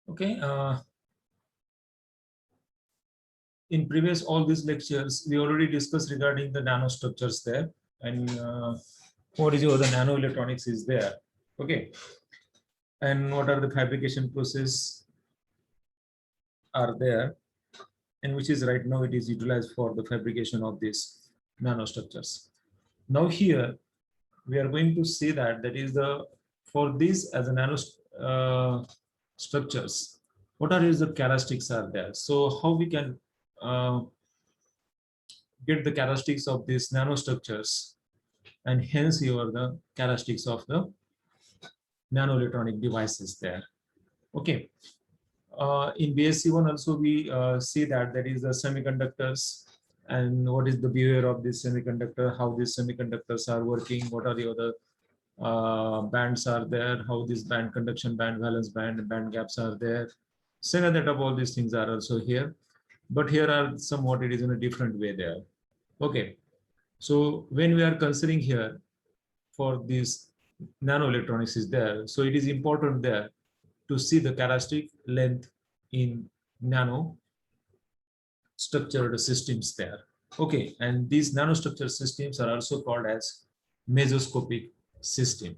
Okay. In previous all these lectures, we already discussed regarding the nanostructures there, and what is your the nanoelectronics is there. Okay, and what are the fabrication process are there, and which is right now it is utilized for the fabrication of these nanostructures. Now here we are going to see that is the for this as a nano structures, what are the characteristics are there. So how we can get the characteristics of these nanostructures, and hence you are the characteristics of the nanoelectronic devices there. Okay. In BSc1 also we see that is the semiconductors, and what is the behavior of this semiconductor, how these semiconductors are working, what are the other bands are there, how this band conduction band, valence band, and band gaps are there. Second that of all these things are also here, but here are somewhat it is in a different way there. Okay, so when we are considering here for this nanoelectronics is there, so it is important there to see the characteristic length in nano structured systems there. Okay, and these nanostructured systems are also called as mesoscopic system.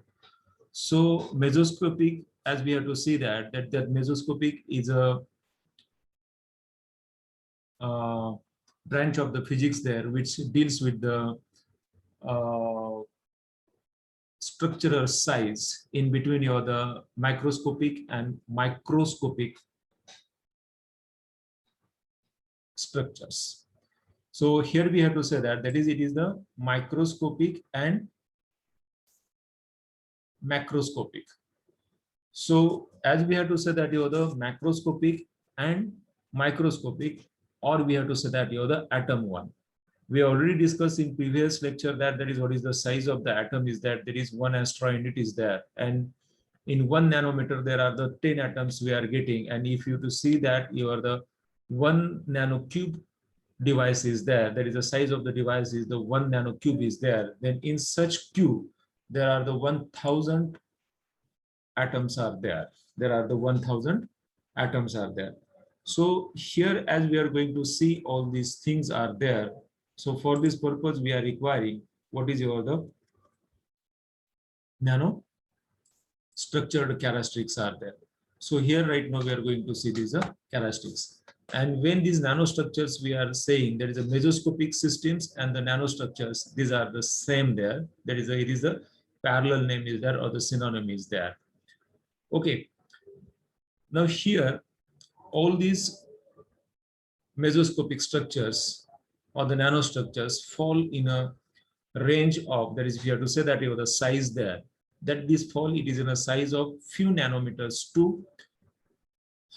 So mesoscopic, as we have to see that mesoscopic is a branch of the physics there, which deals with the structural size in between the microscopic and microscopic structures. So here we have to say that is it is the microscopic and macroscopic. So as we have to say that the macroscopic and microscopic, or we have to say that the atom one. We already discussed in previous lecture that is what is the size of the atom is that there is 1 extra unit is there, and in 1 nanometer there are the 10 atoms we are getting, and if you to see that the 1 nanocube device is there, that is the size of the device is the 1 nanocube is there, then in such cube there are the 1000 atoms are there. There are the 1000 atoms are there. So here as we are going to see all these things are there. So for this purpose we are requiring what is the nano structured characteristics are there. So here right now we are going to see these characteristics. And when these nanostructures we are saying there is a mesoscopic systems and the nanostructures, these are the same there. There is it is a parallel name is there or the synonym is there. Okay. Now here all these mesoscopic structures or the nanostructures fall in a range of, that is if you have to say that the size there, that this fall it is in a size of few nanometers to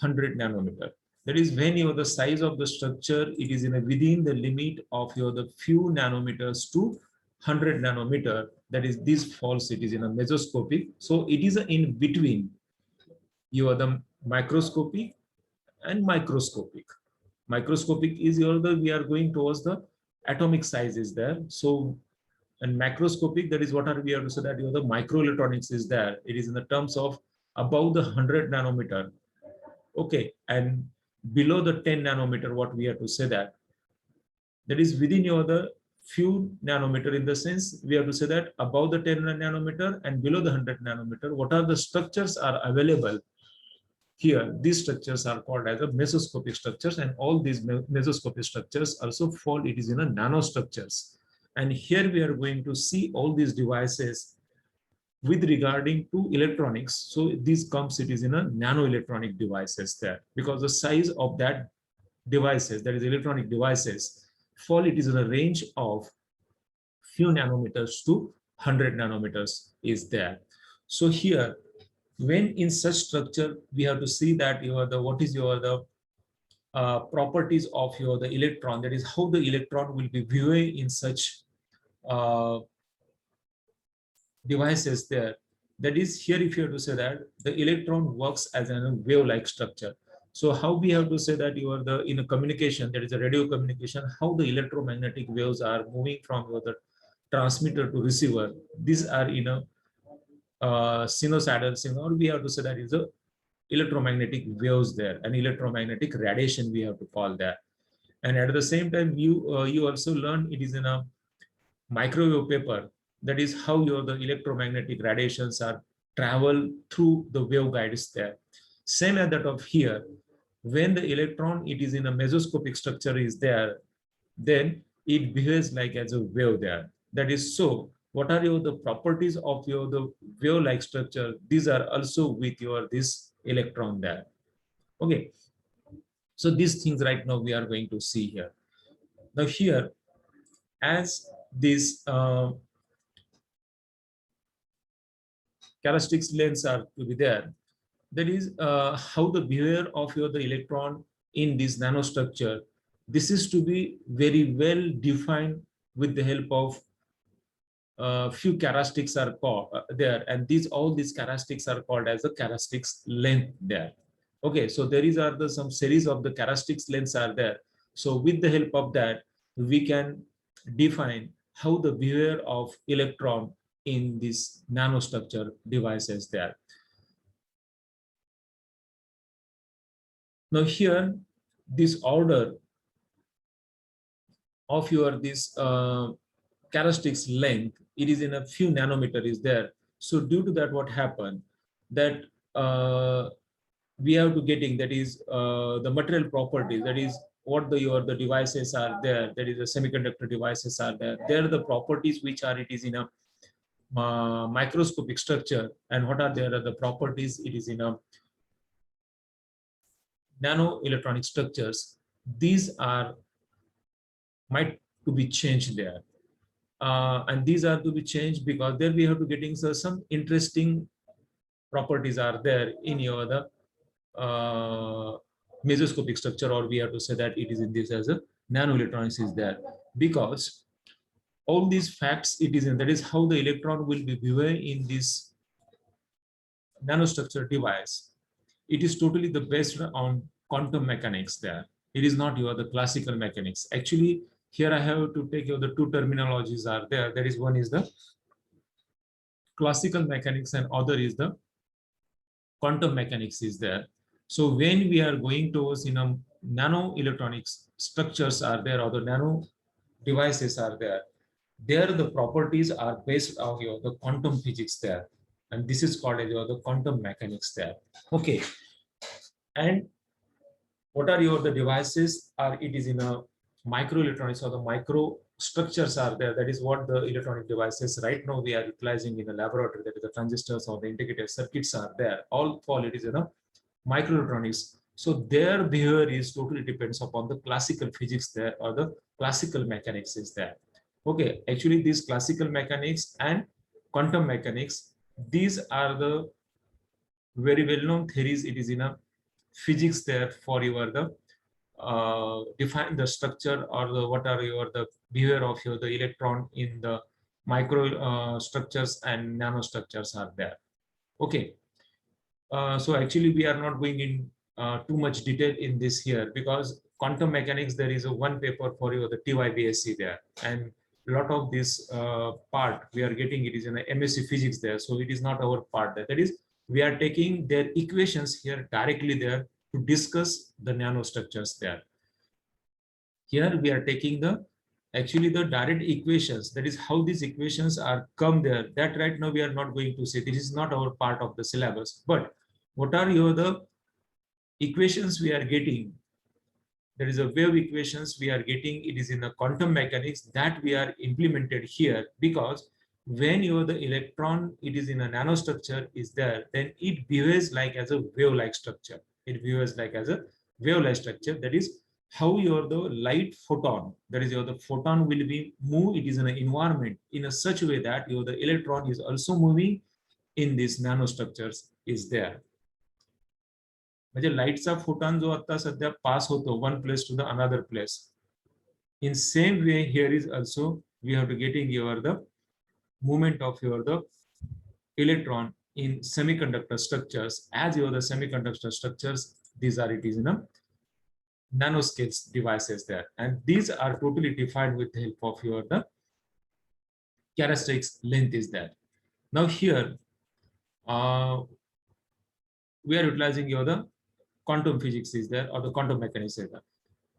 100 nanometer. That is when the size of the structure it is in a within the limit of the few nanometers to 100 nanometer. That is this falls it is in a mesoscopic. So it is in between the microscopic and microscopic. Microscopic is we are going towards the atomic size is there. So and macroscopic, that is what are we have to say that the microelectronics is there. It is in the terms of above the 100 nanometer. Okay, and below the 10 nanometer, what we have to say that is within the few nanometer, in the sense we have to say that above the 10 nanometer and below the 100 nanometer, what are the structures are available here. These structures are called as a mesoscopic structures, and all these mesoscopic structures also fall it is in a nanostructures. And here we are going to see all these devices with regarding to electronics. So this comes it is in a nano electronic devices there, because the size of that devices, that is electronic devices, fall it is in a range of few nanometers to 100 nanometers is there. So here when in such structure we have to see that what is the properties of the electron, that is how the electron will be behaving in such devices there. That is here if you have to say that the electron works as a wave-like structure. So how we have to say that in a communication, that is a radio communication, how the electromagnetic waves are moving from the transmitter to receiver. These are in a sinusoidal signal, or we have to say that is a electromagnetic waves there, and electromagnetic radiation we have to call that. And at the same time, you also learn it is in a microwave paper. That is how the electromagnetic radiations are travel through the waveguides there. Same as that of here. When the electron it is in a mesoscopic structure is there, then it behaves like as a wave there. That is so. What are the properties of the wave-like structure? These are also with this electron there. Okay. So these things right now we are going to see here. Now here, as these characteristics lengths are to be there, that is how the behavior of the electron in this nanostructure. This is to be very well defined with the help of few characteristics are called there, and all these characteristics are called as the characteristics length there. Okay, so there is some series of the characteristics lengths are there. So with the help of that, we can define how the behavior of electron in this nanostructure devices there. Now here, this order of this characteristics length, it is in a few nanometer is there. So due to that, what happened that we have to getting, that is the material properties, that is what the devices are there, that is the semiconductor devices are there. There are the properties which are it is in a microscopic structure, and what are there are the properties it is in a nano electronic structures. These are might to be changed there. And these are to be changed because there we have to getting some interesting properties are there in the mesoscopic structure, or we have to say that it is in this as a nanoelectronics is there, because all these facts it is in, that is how the electron will be behaving in this nanostructure device. It is totally the based on quantum mechanics there. It is not the classical mechanics. Actually, here I have to take the two terminologies are there. That is, one is the classical mechanics and other is the quantum mechanics is there. So when we are going towards nano electronics structures are there, or the nano devices are there, there the properties are based on the quantum physics there, and this is called as the quantum mechanics there. Okay, and what are the devices are it is in a microelectronics, or the micro structures are there. That is what the electronic devices right now we are utilizing in the laboratory, that is the transistors or the integrated circuits are there, all fall it is in a microelectronics. So their behavior is totally depends upon the classical physics there, or the classical mechanics is there. Okay, actually these classical mechanics and quantum mechanics, these are the very well known theories it is in a physics there for define the structure, or what are the behavior of the electron in the micro structures and nanostructures are there. Okay, so actually we are not going in too much detail in this here, because quantum mechanics there is a one paper for the TYBSc there, and a lot of this part we are getting it is in the MSc physics there, so it is not our part there. That is, we are taking their equations here directly there to discuss the nanostructures there. Here we are taking actually the direct equations, that is how these equations are come there, that right now we are not going to say, this is not our part of the syllabus. But what are the equations we are getting, there is a wave equations we are getting, it is in the quantum mechanics that we are implemented here, because when the electron it is in a nanostructure is there, then it behaves like as a wave like structure. It behaves like as a wave like structure. That is how the light photon, that is the photon will be move it is in an environment in a such way that the electron is also moving in these nanostructures is there. म्हणजे लाईटचा photon जो आता सध्या pass होतो one place to the another place, in same way here is also we have to getting the movement of the electron in semiconductor structures. As the semiconductor structures, these are it is in a nanoscale devices there, and these are totally defined with the help of the characteristics length is there. Now here we are utilizing here the quantum physics is there, or the quantum mechanics is there.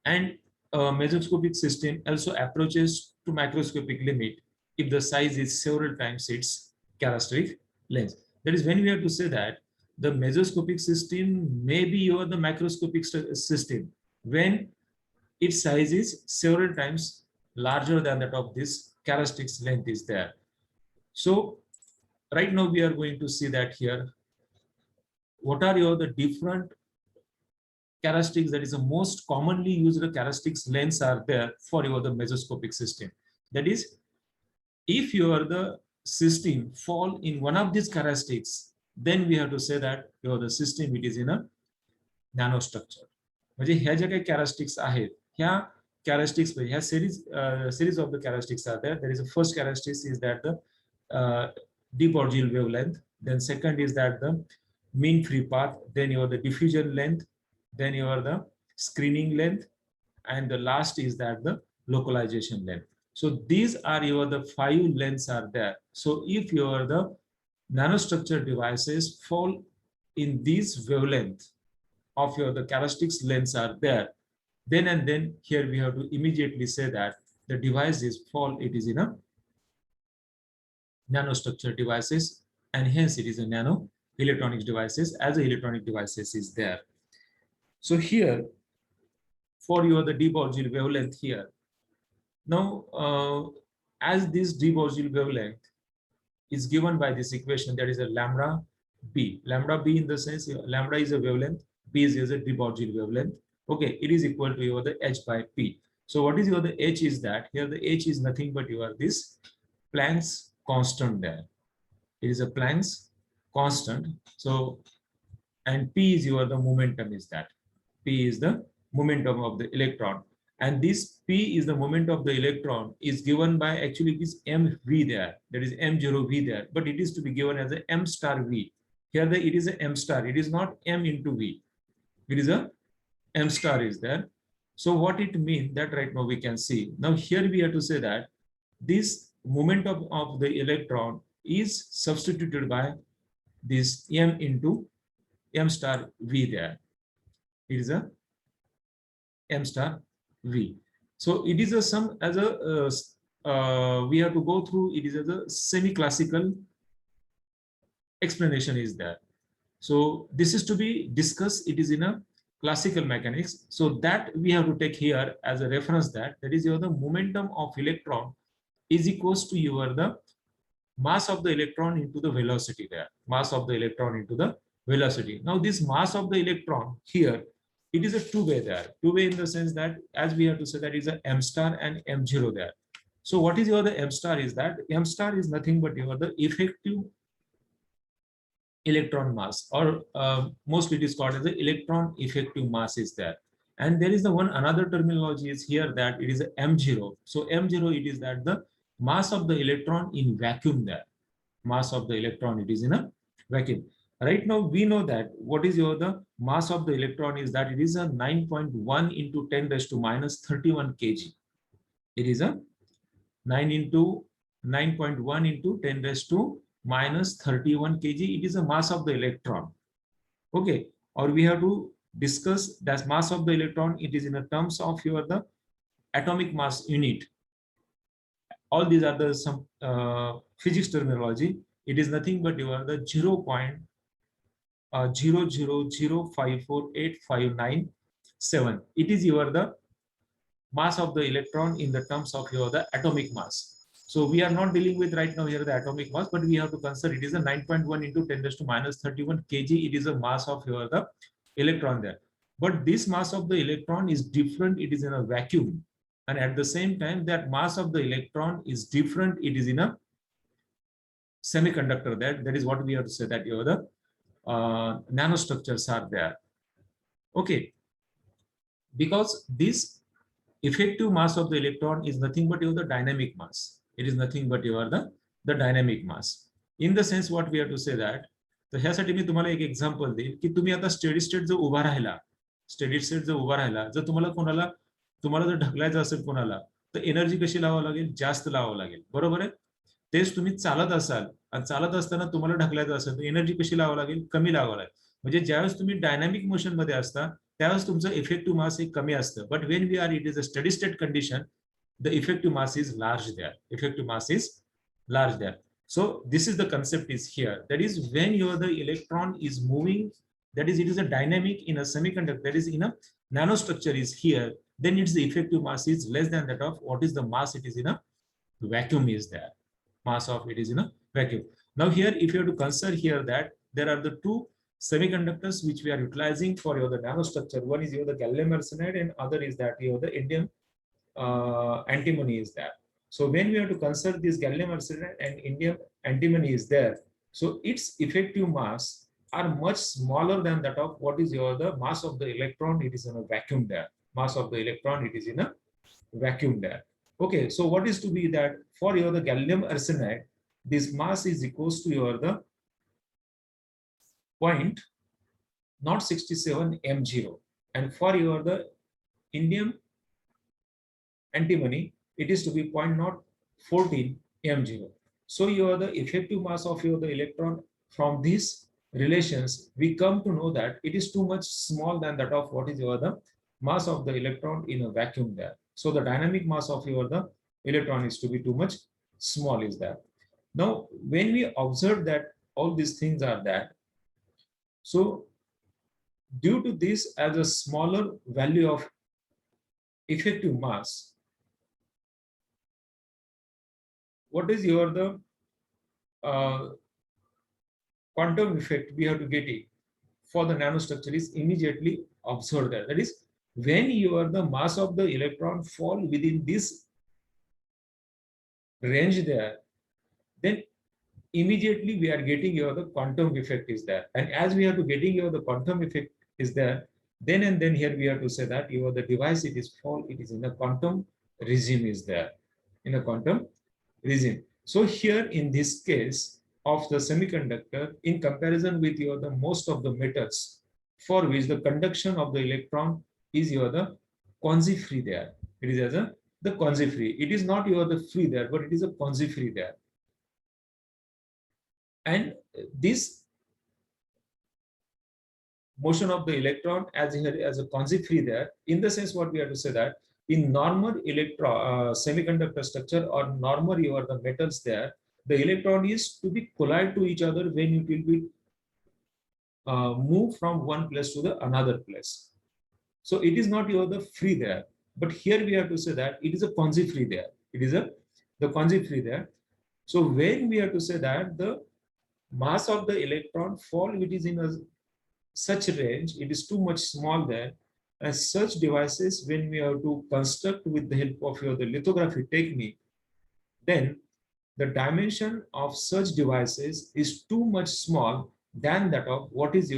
And mesoscopic system also approaches to microscopic limit if the size is several times its characteristic length. That is when we have to say that the mesoscopic system may be your the microscopic system when its size is several times larger than that of this characteristics length is there. So right now we are going to see that here. What are your the different characteristics that is the most commonly used characteristics lengths are there for your the mesoscopic system? That is, if your the system fall in one of these characteristics, then we have to say that your the system it is in a nanostructure. म्हणजे ह्या ज्या काही characteristics आहेत, ह्या characteristics ह्या series of the characteristics are there. There is a first characteristic is that the deep origin wavelength. Then second is that the mean free path. Then you have the diffusion length. Then you have the screening length, and the last is that the localization length. So these are your the 5 lengths are there. So if your the nanostructure devices fall in these wavelength of your the characteristics lengths are there, then and then here we have to immediately say that the device is fall, it is in a nanostructure devices, and hence it is a nano electronics devices as a electronic devices is there. So here for your the de Broglie wavelength here. Now as this de Broglie wavelength is given by this equation, that is a lambda b. Lambda b in the sense lambda is a wavelength, b is a de Broglie wavelength. Okay, it is equal to your the h by p. So what is your the h is that here the h is nothing but your this Planck's constant there. It is a Planck's constant. So and p is your the momentum is that. P is the momentum of the electron, and this p is the moment of the electron is given by actually this mv there, that is m0v there, but it is to be given as a m star v. Here it is a m star, it is not m into v, it is a m star is there. So what it means that right now we can see, now here we have to say that this momentum of the electron is substituted by this m into m star v there. It is a m star v. So it is a sum as a we have to go through, it is as a semi-classical explanation is there. So this is to be discussed, it is in a classical mechanics. So that we have to take here as a reference, that is your the momentum of electron is equals to your the mass of the electron into the velocity there. Mass of the electron into the velocity. Now this mass of the electron here, it is a two-way there. Two-way in the sense that as we have to say that is a m star and m0 there. So what is your the m star is that m star is nothing but your the effective electron mass, or mostly it is called as the electron effective mass is there. And there is the one another terminology is here that it is a m0. So m0 it is that the mass of the electron in vacuum there. Mass of the electron it is in a vacuum. Right now we know that what is your the mass of the electron is that it is a 9.1 into 10 raised to minus 31 kg. It is a 9.1 into 10 raised to minus 31 kg. It is a mass of the electron. Okay, or we have to discuss that mass of the electron. It is in the terms of your the atomic mass unit. All these are the some physics terminology. It is nothing but you are the 0.000548597. It is your the mass of the electron in the terms of your the atomic mass. So we are not dealing with right now here the atomic mass, but we have to consider it is a 9.1 into 10 raised to minus 31 kg. It is a mass of your the electron there. But this mass of the electron is different. It is in a vacuum, and at the same time that mass of the electron is different. It is in a semiconductor there. That is what we have to say that your the nanostructures are there. Okay, because this effective mass of the electron is nothing but your the dynamic mass. It is nothing but your the dynamic mass. In the sense what we have to say that, तर ह्यासाठी मी तुम्हाला एक example देईल की तुम्ही आता steady state जर उभा राहिला, स्टेडी स्टेट जर उभा राहिला, जर तुम्हाला जर ढकलायचं असेल कोणाला, तर एनर्जी कशी लावावं लागेल, जास्त लावावं लागेल, बरोबर आहे. तेच तुम्ही चालत असाल आणि चालत असताना तुम्हाला ढकलायचं असेल तर एनर्जी कशी लावावं लागेल, कमी लावावं लागेल. म्हणजे ज्यावेळेस तुम्ही डायनामिक मोशन मध्ये असता त्यावेळेस तुमचं इफेक्टिव्ह मास हे कमी असतं. But when we are it is a steady state condition, the effective mass is large there. Effective mass is large there. So this is the concept is here. That is when the electron is moving, that is it is a dynamic in a semiconductor, that is in a nanostructure is here, then its the effective mass is less than that of what is the mass it is in a vacuum is there. Mass of it is in a vacuum. Now here if you have to consider here that there are the two semiconductors which we are utilizing for the nanostructure. One is the gallium arsenide and other is that the indium antimony is there. So when we have to consider this gallium arsenide and indium antimony is there, so its effective mass are much smaller than that of what is the mass of the electron. It is in a vacuum there. Mass of the electron, it is in a vacuum there. Okay, so what is to be that for the gallium arsenide, this mass is equals to the 0.067 m0, and for the indium antimony, it is to be 0.014 m0. So the effective mass of the electron from these relations, we come to know that it is too much small than that of what is the mass of the electron in a vacuum there. So the dynamic mass of the electron is to be too much small is there. Now when we observe that all these things are that, so due to this as a smaller value of effective mass, what is the quantum effect we have to get it for the nanostructure is immediately observed there. That is when the mass of the electron fall within this range there, then immediately we are getting the quantum effect is there. And as we are to getting the quantum effect is there, then and then here we have to say that the device it is fall, it is in a quantum regime is there, in a quantum regime. So here in this case of the semiconductor, in comparison with the most of the metals for which the conduction of the electron is the quasi-free there. It is as the quasi-free. It is not the free there, but it is a quasi-free there. And this motion of the electron as a quasi-free there, in the sense what we have to say that in normal semiconductor structure or normal the metals there, the electron is to be collide to each other when it will be move from one place to the another place. So it is not the free there, but here we have to say that it is a quasi-free there. It is the quasi-free there. So when we have to say that the mass of the electron fall, it is in a such range, it is too much small there. As such devices, when we have to construct with the help of the lithography technique, then the dimension of such devices is too much small than that of what is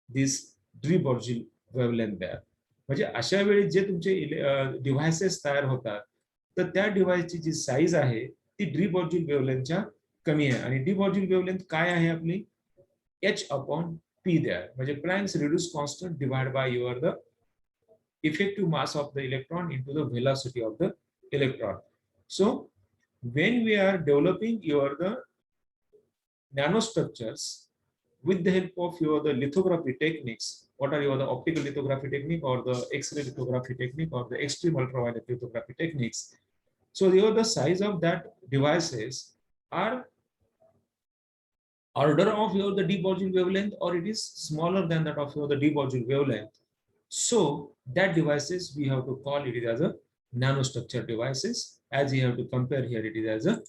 this Debye wavelength there. म्हणजे अशा वेळी जे तुमचे devices तयार होतात तर त्या डिव्हाइसची जी size आहे ती Debye वेव्हलेंथच्या कमी आहे. आणि Debye वेव्हलेंथ काय आहे आपली h/p there, म्हणजे Planck's reduced constant divided by the effective mass of the electron into the velocity of the electron. So when we are developing the nanostructures with the help of the lithography techniques, what are the optical lithography technique or the X-ray lithography technique or the extreme ultraviolet lithography techniques. So the size of that devices are order of the Debye wavelength, or it is smaller than that of the Debye wavelength. So that devices we have to call it as a nanostructure devices. As you have to compare here, it is as a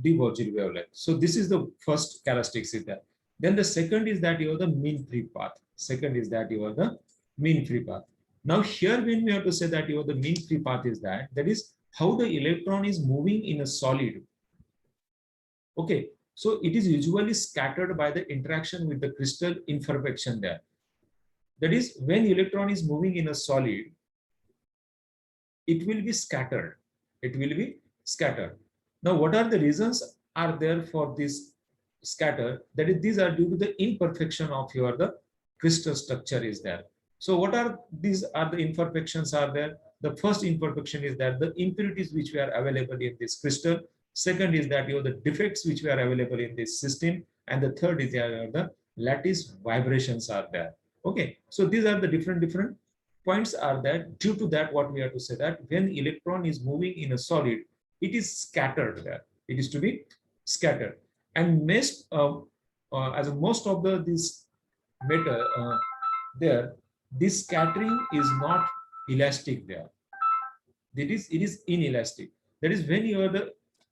Debye wavelength. So this is the first characteristics is that. Then the second is that the mean free path. Second is that the mean free path. Now here when we have to say that the mean free path is that is how the electron is moving in a solid. Okay, so it is usually scattered by the interaction with the crystal imperfection there. That is when electron is moving in a solid, it will be scattered. It will be scattered. Now, what are the reasons are there for this scatter? That is, these are due to the imperfection of the crystal structure is there. So what are these are the imperfections are there? The first imperfection is that the impurities which were available in this crystal. Second is that the defects which were available in this system. And the third is the lattice vibrations are there. Okay, so these are the different points are that. Due to that, what we have to say that when electron is moving in a solid, it is scattered there. It is to be scattered, and as most of this matter there, this scattering is not elastic there. It is inelastic. That is when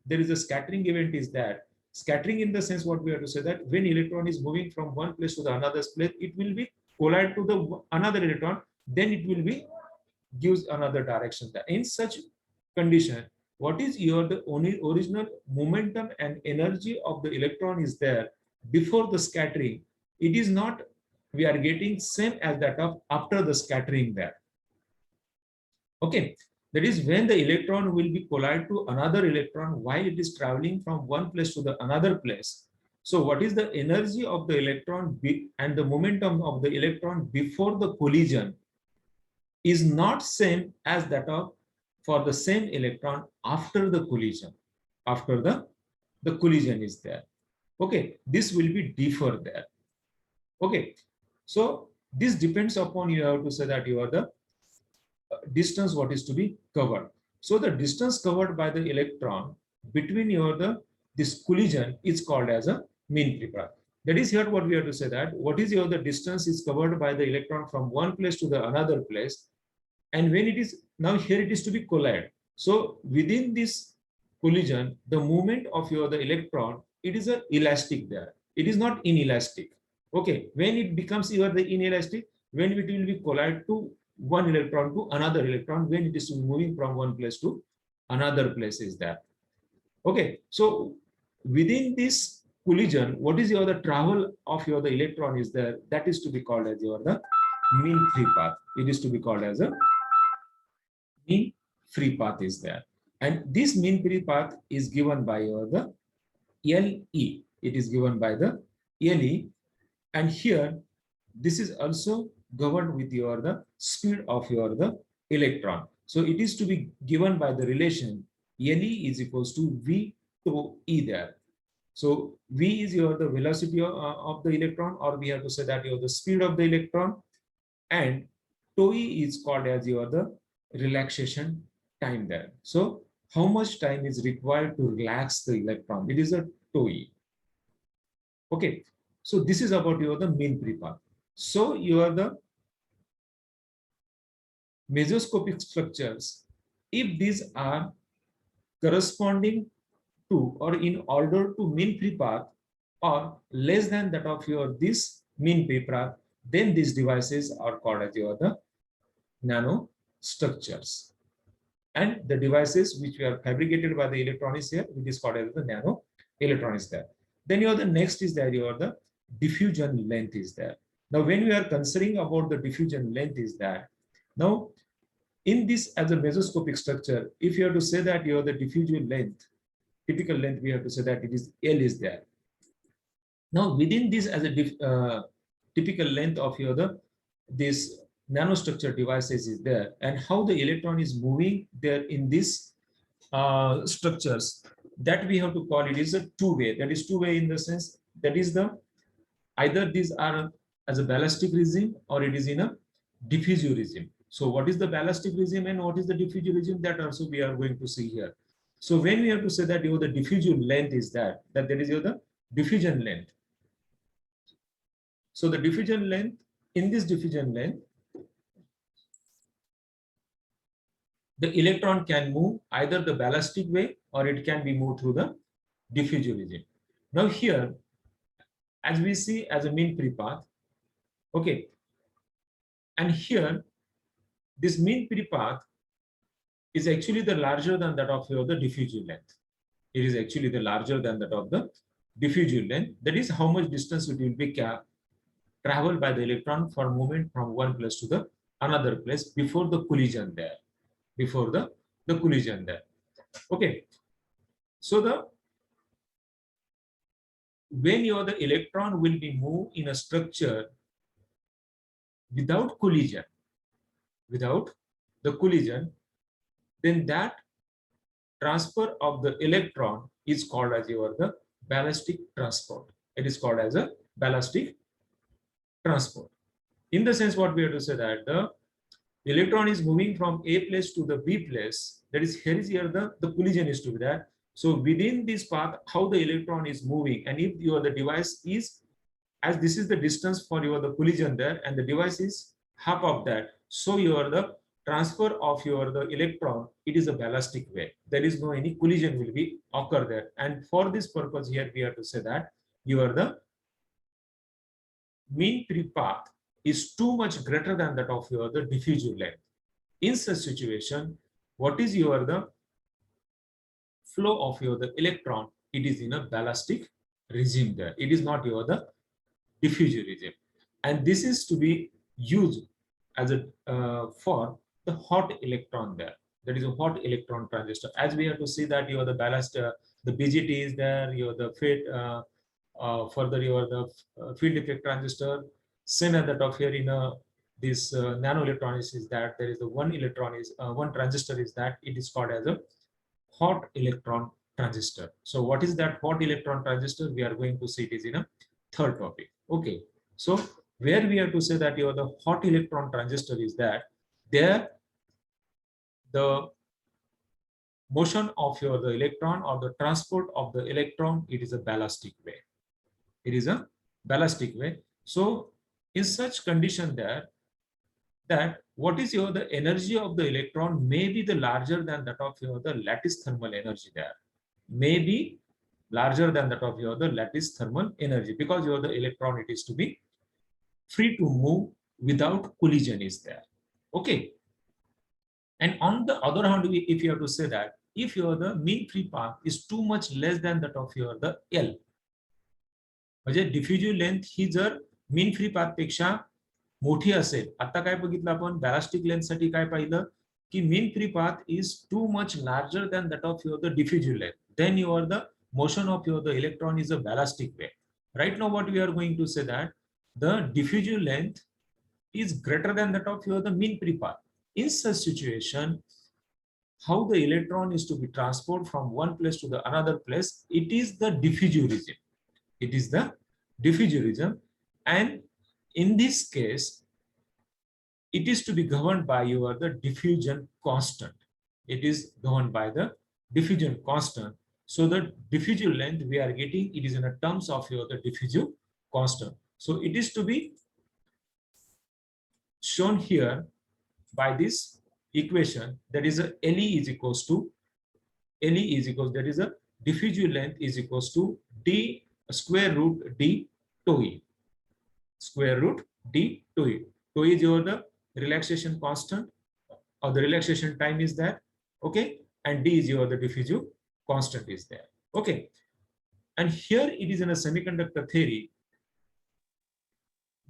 there is a scattering event is that scattering in the sense what we have to say that when electron is moving from one place to the another place, it will be collide to the another electron, then it will be gives another direction there. In such condition, what is the only original momentum and energy of the electron is there before the scattering. It is not we are getting same as that of after the scattering there. Okay, that is when the electron will be collide to another electron while it is traveling from one place to the another place. So what is the energy of the electron and the momentum of the electron before the collision is not same as that of for the same electron after the collision. After the collision is there. Okay, this will be differ there. Okay, so this depends upon you have to say that you are the distance what is to be covered. So the distance covered by the electron between this collision is called as a mean free path. That is here what we have to say that what is the distance is covered by the electron from one place to the another place, and when it is now here it is to be collide. So within this collision, the movement of the electron, it is a elastic there. It is not inelastic. Okay, when it becomes the inelastic, when it will be collide to one electron to another electron, when it is moving from one place to another place is there. Okay, so within this collision, what is the travel of the electron is there, that is to be called as the mean free path. It is to be called as a mean free path is there, and this mean free path is given by the LE. It is given by the LE, and here this is also governed with the speed of the electron. So it is to be given by the relation LE is equals to V to E there. So V is the velocity of the electron, or we have to say that the speed of the electron, and tau E is called as the relaxation time there. So how much time is required to relax the electron? It is a tau E. Okay, so this is about the mean free path. So the mesoscopic structures, if these are corresponding to or in order to mean free path or less than that of this mean free path, then these devices are called as the nanostructures. And the devices which were fabricated by the electronics here, which is called as the nano electronics there. Then the next is there the diffusion length is there. Now when we are considering about the diffusion length is that now in this as a mesoscopic structure, if you have to say that the diffusion length, typical length, we have to say that it is L is there. Now within this as a typical length of this nanostructure devices is there, and how the electron is moving there in this structures, that we have to call it is a two-way. That is two-way in the sense that is either these are as a ballistic regime or it is in a diffusive regime. So what is the ballistic regime and what is the diffusive regime, that also we are going to see here. So when we have to say that the diffusion length is that there is the diffusion length. So the diffusion length, in this diffusion length, the electron can move either the ballistic way or it can be moved through the diffusive regime. Now here, as we see as a mean free path, okay, and here this mean free path is actually the larger than that of the diffusive length. It is actually the larger than that of the diffusive length. That is how much distance it will be traveled by the electron for movement from one place to the another place before the collision there. Before the collision there. Okay. So when the electron will be moved in a structure without collision, then that transfer of the electron is called as the ballistic transport. It is called as a ballistic transport. In the sense, what we have to say that the electron is moving from A place to the B place. That is, here the collision is to be there. So within this path, how the electron is moving, and if your the device is, as this is the distance for your the collision there, and the device is half of that, so your the transfer of your the electron, it is a ballistic way. There is no any collision will be occur there. And for this purpose, here we have to say that your the mean free path is too much greater than that of your the diffusive length. In such situation, what is your the flow of your the electron? It is in a ballistic regime there. It is not your the diffusive regime, and this is to be used as a for the hot electron there. That is a hot electron transistor. As we have to see that your the ballast, the BGT is there. Your the further your the field effect transistor. Same as that of here in a this nano electronics is that there is the one electron is one transistor is that it is called as a hot electron transistor. So what is that hot electron transistor? We are going to see it is in a third topic. Okay, so where we have to say that the hot electron transistor is that there the motion of the electron or the transport of the electron, it is a ballistic way. It is a ballistic way. So in such condition there, that what is the energy of the electron may be the larger than that of the lattice thermal energy there. May be larger than that of the lattice thermal energy, because the electron, it is to be free to move without collision is there. Okay. And on the other hand, if you have to say that if the mean free path is too much less than that of the L, म्हणजे diffusive length ही जर mean free path पेक्षा मोठी असेल, आता काय बघितलं आपण बॅलास्टिक length साठी काय पाहिलं की mean free path is too much larger than that of the diffusive length, then the motion of the electron is a ballistic way. Right now what we are going to say that the diffusive length is greater than that of the mean free path. In such situation, how the electron is to be transported from one place to the another place, it is the diffusive region. It is the diffusive region, and in this case, it is to be governed by the diffusion constant. It is governed by the diffusion constant. So the diffusive length we are getting, it is in a terms of the diffusive constant. So it is to be shown here by this equation, that is a LE is equals to that is a diffusive length is equals to d square root d tau e, square root d tau e. Tau is the relaxation constant or the relaxation time is there, okay, and d is the diffusive constant is there, okay. And here it is in a semiconductor theory,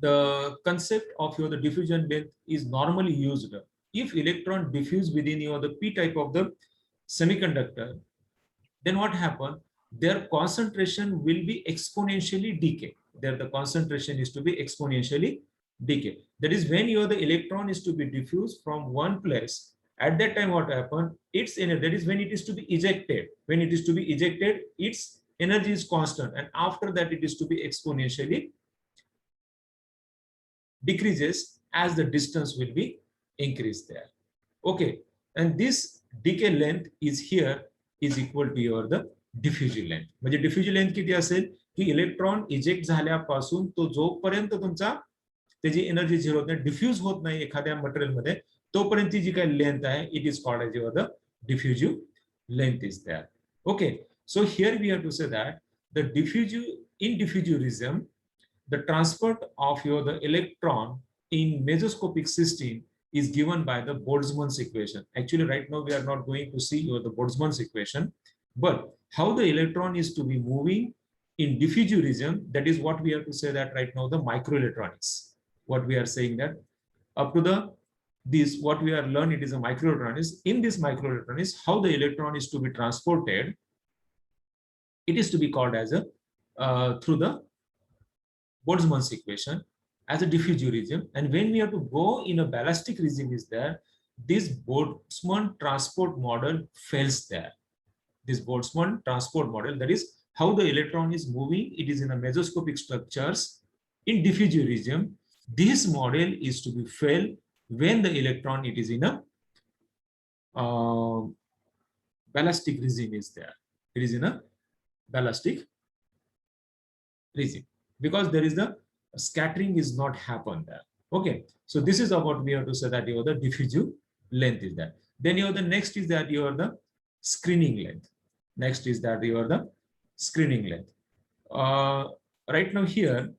the concept of the diffusion length is normally used if electron diffuse within the p type of the semiconductor. Then what happens? Their concentration will be exponentially decay. There the concentration is to be exponentially decay. That is when the electron is to be diffused from one place. At that time, what happens? Its energy, that is when it is to be ejected. When it is to be ejected, its energy is constant, and after that, it is to be exponentially decreases as the distance will be increased there. Okay, and this decay length is here is equal to the diffusive length. म्हणजे diffusive length किती असेल की electron eject झाल्यापासून तो जोपर्यंत तुमचा त्याची energy zero होत नाही, डिफ्यूज होत नाही एखाद्या मटेरियल मध्ये, तोपर्यंत जी काही लेंथ आहे, it is called as the diffusive length is there. Okay, so here we have to say that the diffusionism, the transport of the electron in mesoscopic system is given by the Boltzmann's equation. Actually, right now we are not going to see the Boltzmann's equation, but how the electron is to be moving in diffusive region, that is what we have to say that right now the microelectronics. What we are saying that up to the this what we are learned, it is a microelectronics. In this microelectronics, how the electron is to be transported, it is to be called as a through the Boltzmann's equation as a diffusive region. And when we have to go in a ballistic regime is there, this Boltzmann transport model fails there. This Boltzmann transport model, that is how the electron is moving, it is in a mesoscopic structures in diffusive region. This model is to be failed when the electron it is in a ballistic regime is there. It is in a ballistic regime because there is the scattering is not happen there. Okay, so this is about we have to say that the diffusive length is that. Then the next is that the screening length. Next is that the screening length. Right now here